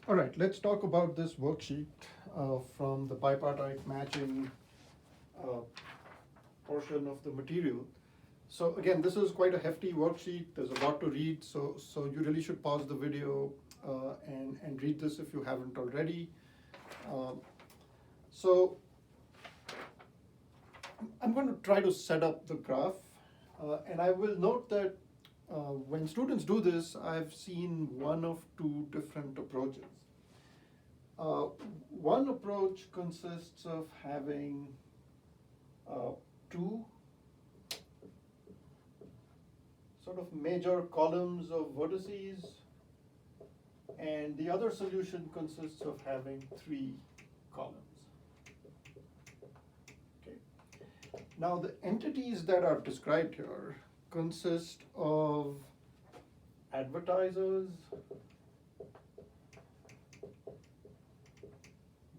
All right, let's talk about this worksheet from the bipartite matching uh, portion of the material. So again, this is quite a hefty worksheet. There's a lot to read, so you really should pause the video and read this if you haven't already. Um, so I'm going to try to set up the graph, and I will note that when students do this, I've seen one of two different approaches. Uh, One approach consists of having two sort of major columns of vertices, and the other solution consists of having three columns. Okay. Now the entities that are described here consist of advertisers,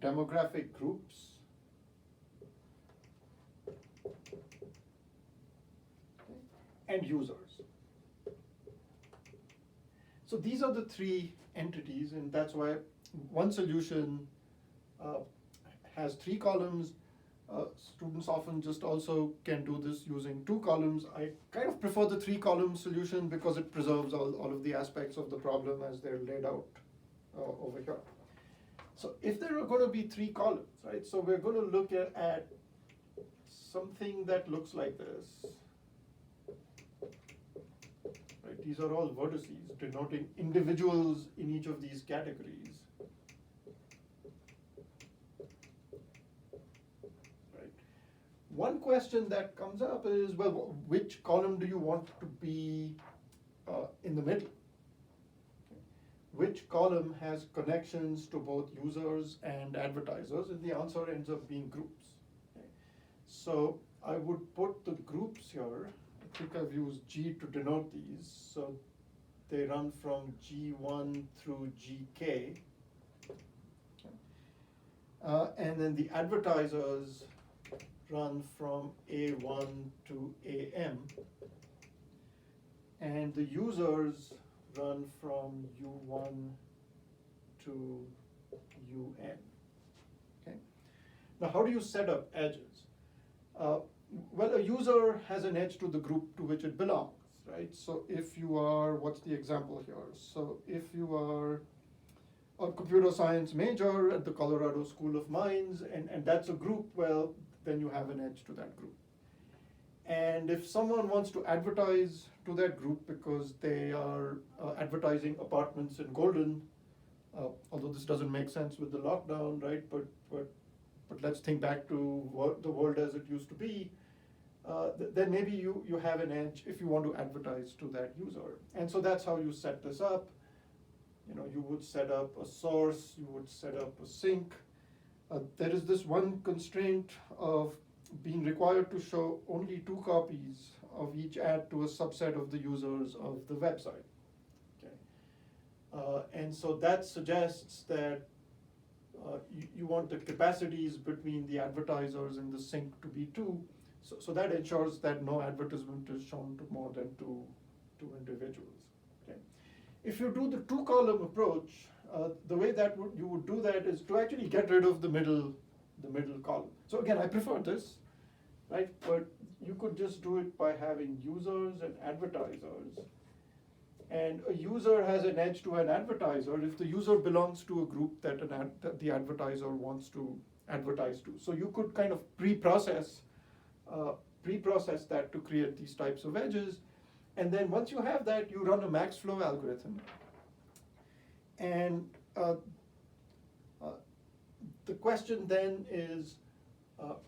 demographic groups, and users. So these are the three entities, and that's why one solution has three columns. Students often just also can do this using two columns. I kind of prefer the three column solution because it preserves all of the aspects of the problem as they're laid out over here. So if there are going to be three columns, right, so we're going to look at something that looks like this. Right, these are all vertices denoting individuals in each of these categories. Right. One question that comes up is, well, which column do you want to be in the middle? Which column has connections to both users and advertisers? And the answer ends up being groups. Okay. So I would put the groups here. I think I've used G to denote these. So they run from G1 through GK. And then the advertisers run from A1 to AM. And the users run from U1 to UN. Okay. Now, how do you set up edges? Well, a user has an edge to the group to which it belongs, right? So if you are, what's the example here? So if you are a computer science major at the Colorado School of Mines, and that's a group, well, then you have an edge to that group. And if someone wants to advertise to that group because they are advertising apartments in Golden, although this doesn't make sense with the lockdown, right? But let's think back to the world as it used to be. Then maybe you have an edge if you want to advertise to that user. And so that's how you set this up. You know, you would set up a source, you would set up a sink. There is this one constraint of being required to show only two copies of each ad to a subset of the users of the website. Okay. And so that suggests that you want the capacities between the advertisers and the sink to be two. So that ensures that no advertisement is shown to more than two individuals. Okay. If you do the two column approach, the way that you would do that is to actually get rid of the middle column. So again, I prefer this, right? But you could just do it by having users and advertisers. And a user has an edge to an advertiser if the user belongs to a group that the advertiser wants to advertise to. So you could kind of pre-process that to create these types of edges. And then once you have that, you run a max flow algorithm. And the question then is,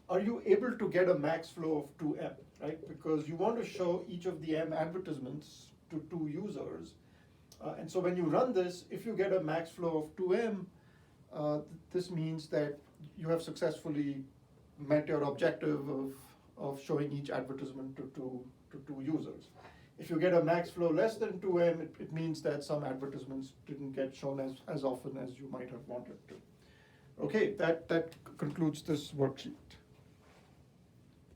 are you able to get a max flow of 2M, right? Because you want to show each of the M advertisements to two users. And so when you run this, if you get a max flow of 2M, this means that you have successfully met your objective of showing each advertisement to two users. If you get a max flow less than 2M, it means that some advertisements didn't get shown as often as you might have wanted to. Okay, that concludes this worksheet.